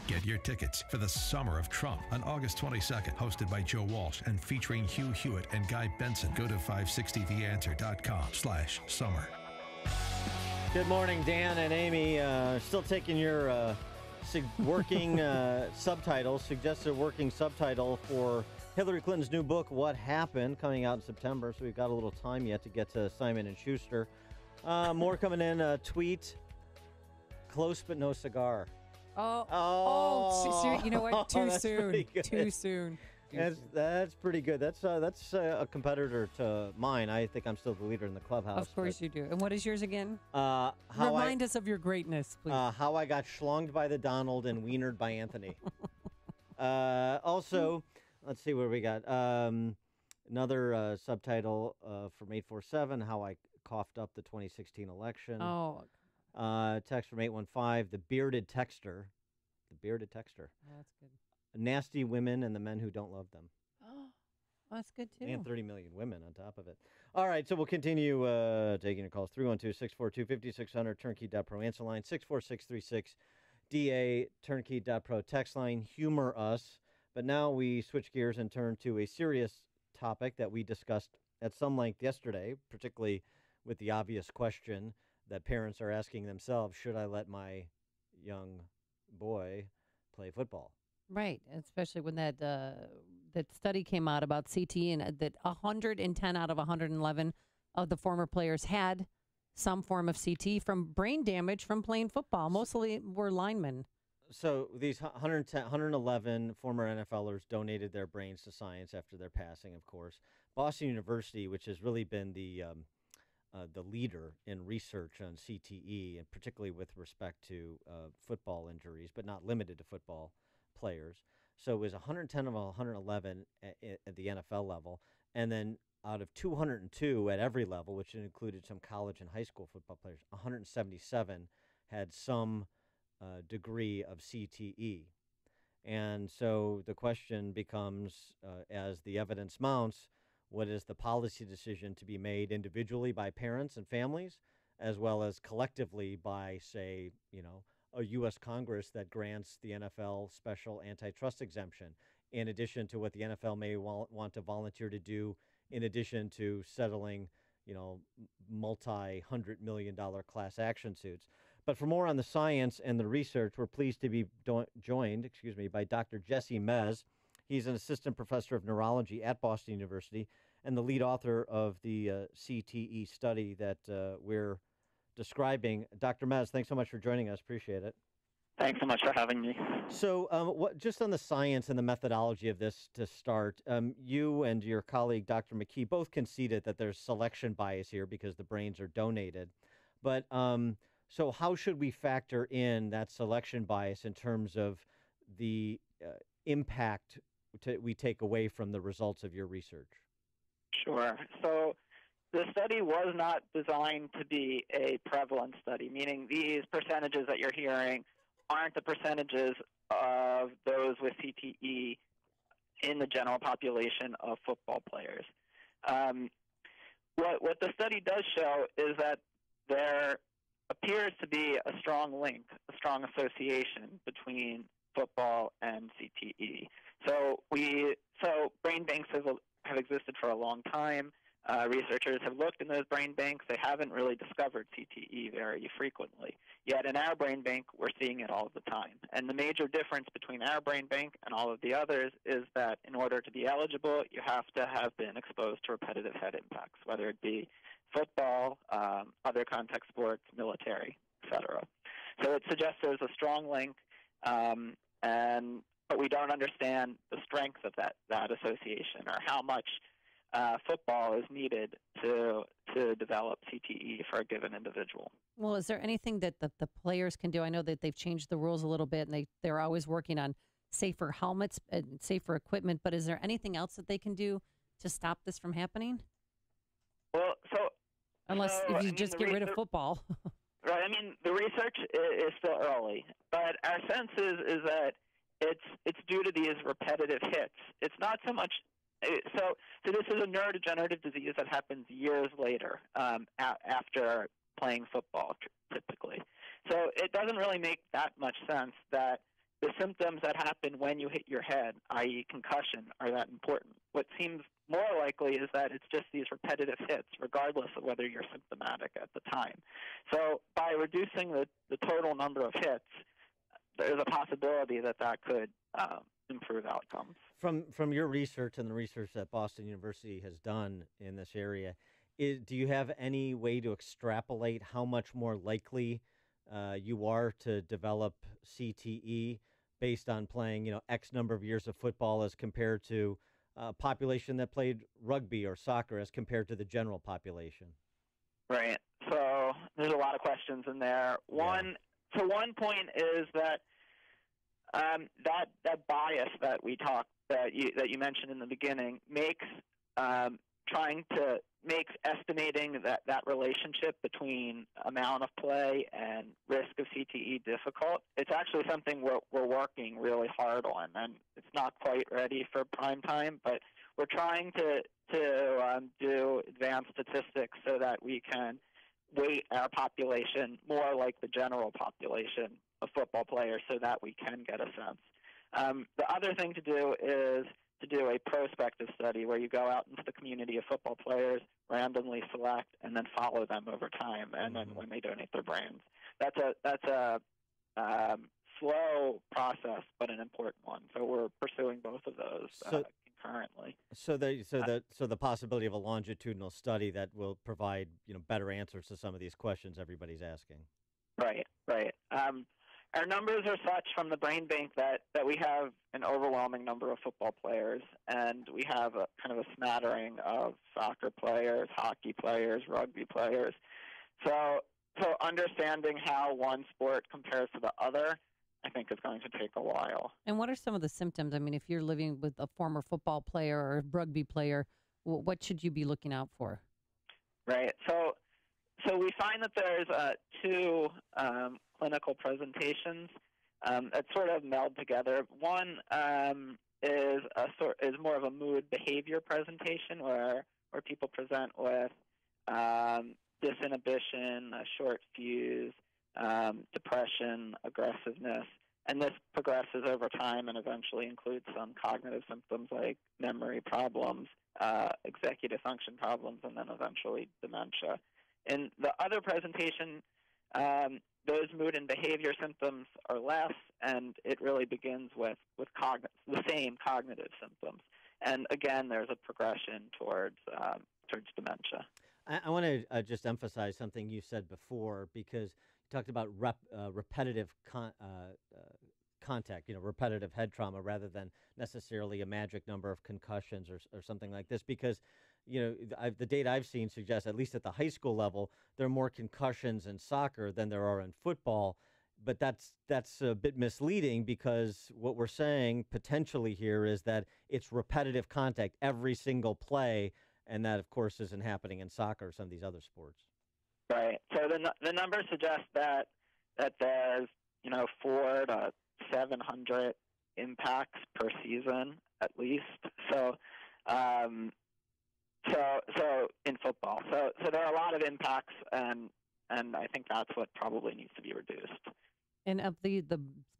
Get your tickets for the Summer of Trump on August 22nd, hosted by Joe Walsh and featuring Hugh Hewitt and Guy Benson. Go to 560theanswer.com/summer. Good morning, Dan and Amy. Still taking your working subtitles, suggested working subtitle for Hillary Clinton's new book, What Happened, coming out in September. So we've got a little time yet to get to Simon & Schuster. More coming in. Tweet, close but no cigar. You know what? Too That's soon. Too soon. That's pretty good. That's a competitor to mine. I think I'm still the leader in the clubhouse. Of course you do. And what is yours again? Remind us of your greatness, please. How I got schlonged by the Donald and wienered by Anthony. Also, let's see what we got. Another subtitle from 847, How I Coughed Up the 2016 Election. Text from 815, The Bearded Texter. The Bearded Texter. Oh, that's good. Nasty Women and the Men Who Don't Love Them. Oh, that's good, too. And 30 million women on top of it. All right, so we'll continue taking your calls. 312-642-5600, turnkey.pro answer line, 64636-DA, turnkey.pro text line. Humor us. But now we switch gears and turn to a serious topic that we discussed at some length yesterday, particularly with the obvious question that parents are asking themselves, should I let my young boy play football? Right, especially when that study came out about CTE and that 110 out of 111 of the former players had some form of CTE from brain damage from playing football. Mostly were linemen. So these 111 former NFLers donated their brains to science after their passing, of course. Boston University, which has really been the leader in research on CTE, and particularly with respect to football injuries, but not limited to football players. So it was 110 of 111 at the NFL level, and then out of 202 at every level, which included some college and high school football players, 177 had some degree of CTE. And so the question becomes, as the evidence mounts, what is the policy decision to be made individually by parents and families, as well as collectively by, say, a U.S. Congress that grants the NFL special antitrust exemption, in addition to what the NFL may want to volunteer to do, in addition to settling, multi-$100 million class action suits. But for more on the science and the research, we're pleased to be joined by Dr. Jesse Mez. He's an assistant professor of neurology at Boston University and the lead author of the CTE study that we're describing. Dr. Mez, thanks so much for joining us. Appreciate it. Thanks so much for having me. So just on the science and the methodology of this to start, you and your colleague, Dr. McKee, both conceded that there's selection bias here because the brains are donated. But so how should we factor in that selection bias in terms of the impact we take away from the results of your research? Sure. So the study was not designed to be a prevalence study, meaning these percentages that you're hearing aren't the percentages of those with CTE in the general population of football players. What the study does show is that there appears to be a strong link, a strong association between football and CTE. So brain banks have existed for a long time. Researchers have looked in those brain banks. They haven't really discovered CTE very frequently. Yet in our brain bank, we're seeing it all the time. And the major difference between our brain bank and all of the others is that in order to be eligible, you have to have been exposed to repetitive head impacts, whether it be football, other contact sports, military, etc. So it suggests there's a strong link, but we don't understand the strength of that association or how much football is needed to develop CTE for a given individual. Well, is there anything that the players can do? I know that they've changed the rules a little bit, and they're always working on safer helmets and safer equipment, but is there anything else that they can do to stop this from happening? Well, if you just get rid of football. Right. I mean, the research is still early, but our sense is that it's due to these repetitive hits. It's not so much. So this is a neurodegenerative disease that happens years later after playing football, typically. So it doesn't really make that much sense that the symptoms that happen when you hit your head, i.e. concussion, are that important. What seems more likely is that it's just these repetitive hits, regardless of whether you're symptomatic at the time. So by reducing the total number of hits, there's a possibility that could improve outcomes. From your research and the research that Boston University has done in this area, do you have any way to extrapolate how much more likely you are to develop CTE based on playing, X number of years of football as compared to a population that played rugby or soccer as compared to the general population? Right. So there's a lot of questions in there. One point is that that bias that you mentioned in the beginning makes estimating that relationship between amount of play and risk of CTE difficult. It's actually something we're working really hard on, and it's not quite ready for prime time, but we're trying to do advanced statistics so that we can weight our population more like the general population of football players so that we can get a sense. The other thing to do is to do a prospective study where you go out into the community of football players, randomly select, and then follow them over time, and then when they donate their brains. That's a slow process, but an important one. So we're pursuing both of those concurrently. So the possibility of a longitudinal study that will provide better answers to some of these questions everybody's asking. Right. Our numbers are such from the brain bank that we have an overwhelming number of football players, and we have a kind of a smattering of soccer players, hockey players, rugby players. So understanding how one sport compares to the other, I think, is going to take a while. And what are some of the symptoms? I mean, if you're living with a former football player or a rugby player, what should you be looking out for? Right. So we find that there's two clinical presentations that sort of meld together. One is more of a mood behavior presentation where people present with disinhibition, a short fuse, depression, aggressiveness, and this progresses over time and eventually includes some cognitive symptoms like memory problems, executive function problems, and then eventually dementia. In the other presentation, those mood and behavior symptoms are less, and it really begins with the same cognitive symptoms. And again, there's a progression towards dementia. I want to just emphasize something you said before, because you talked about repetitive contact, repetitive head trauma, rather than necessarily a magic number of concussions or something like this, because the data I've seen suggests, at least at the high school level, there are more concussions in soccer than there are in football. But that's a bit misleading, because what we're saying potentially here is that it's repetitive contact every single play, and that, of course, isn't happening in soccer or some of these other sports. Right. So the numbers suggest that there's 400 to 700 impacts per season at least. So in football, so there are a lot of impacts, and I think that's what probably needs to be reduced. And of the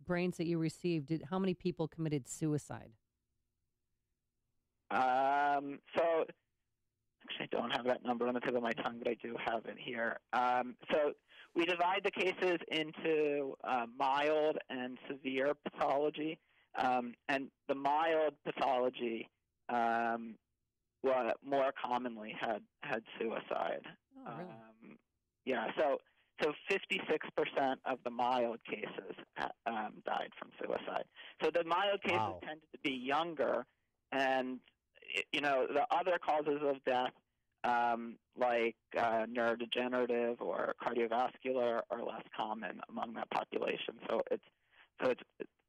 brains that you received, how many people committed suicide? So actually, I don't have that number on the tip of my tongue, but I do have it here. So we divide the cases into mild and severe pathology, and the mild pathology more commonly had suicide. Oh, really? Yeah, so 56% of the mild cases died from suicide. So the mild cases tended to be younger, and the other causes of death, like neurodegenerative or cardiovascular, are less common among that population. So it's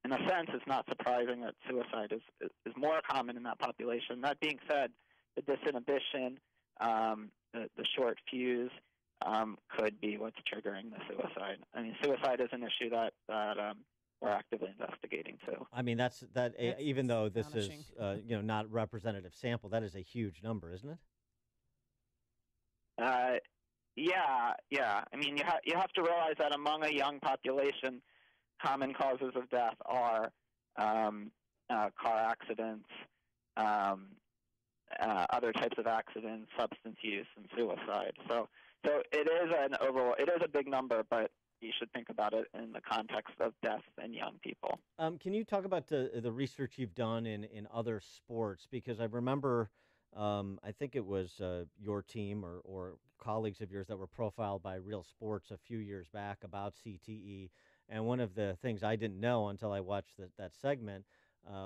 in a sense, it's not surprising that suicide is more common in that population. That being said, the disinhibition, the short fuse, could be what's triggering the suicide. I mean, suicide is an issue that we're actively investigating too. I mean, that's even though this is not representative sample, that is a huge number, isn't it? Yeah. I mean, you have to realize that among a young population, common causes of death are car accidents, other types of accidents, substance use, and suicide. So it is a big number, but you should think about it in the context of death in young people. Can you talk about the research you've done in other sports? Because I remember, I think it was your team or colleagues of yours that were profiled by Real Sports a few years back about CTE. And one of the things I didn't know until I watched that segment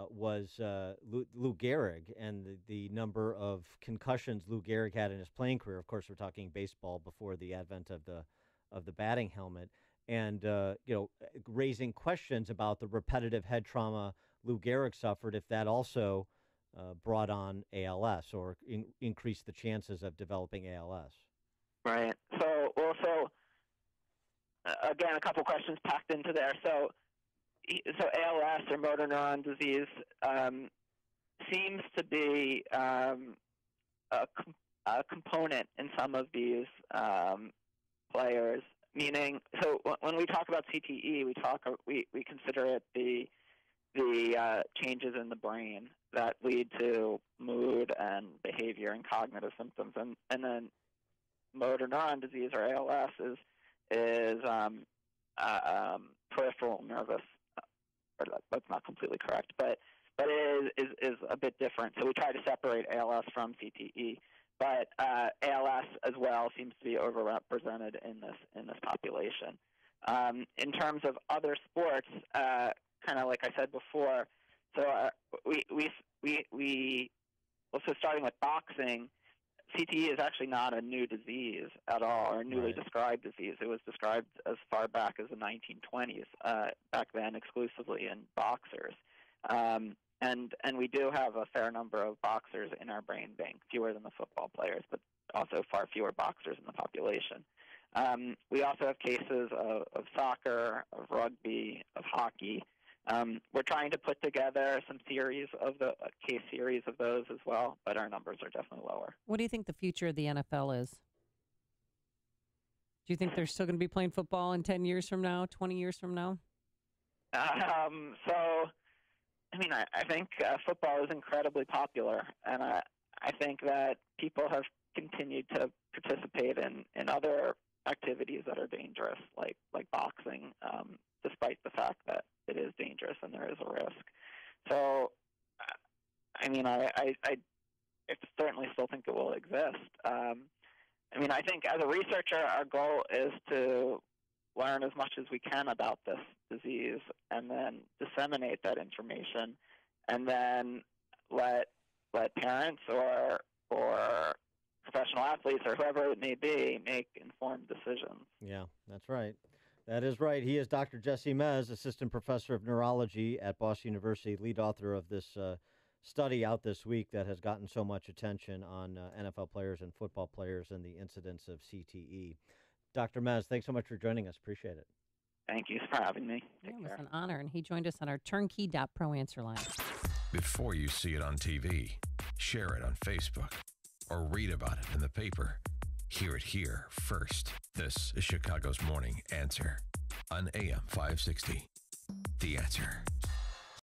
was Lou Gehrig and the number of concussions Lou Gehrig had in his playing career. Of course, we're talking baseball before the advent of the batting helmet, and raising questions about the repetitive head trauma Lou Gehrig suffered, if that also brought on ALS or increased the chances of developing ALS. Right. So again, a couple questions packed into there. So ALS, or motor neuron disease, seems to be a component in some of these players. Meaning, so when we talk about CTE, we consider it the changes in the brain that lead to mood and behavior and cognitive symptoms, and then motor neuron disease, or ALS, is peripheral nervous. Or that's not completely correct, but it is a bit different. So we try to separate ALS from CTE, but ALS as well seems to be overrepresented in this population. In terms of other sports, kind of like I said before, so so starting with boxing, CTE is actually not a new disease at all, or a newly described disease. It was described as far back as the 1920s, back then exclusively in boxers. And we do have a fair number of boxers in our brain bank, fewer than the football players, but also far fewer boxers in the population. We also have cases of soccer, of rugby, of hockey. We're trying to put together some series of case series of those as well, but our numbers are definitely lower. What do you think the future of the NFL is? Do you think they're still going to be playing football in 10 years from now, 20 years from now? I think football is incredibly popular, and I think that people have continued to participate in other activities that are dangerous, like boxing, despite the fact that it is dangerous and there is a risk. So, I certainly still think it will exist. I think as a researcher, our goal is to learn as much as we can about this disease and then disseminate that information, and then let parents or professional athletes or whoever it may be make informed decisions. Yeah, that's right. That is right. He is Dr. Jesse Mez, Assistant Professor of Neurology at Boston University, lead author of this study out this week that has gotten so much attention on NFL players and football players and the incidence of CTE. Dr. Mez, thanks so much for joining us. Appreciate it. Thank you for having me. It was an honor, and he joined us on our turnkey.pro answer line. Before you see it on TV, share it on Facebook, or read about it in the paper. Hear it here first. This is Chicago's Morning Answer on AM 560. The Answer.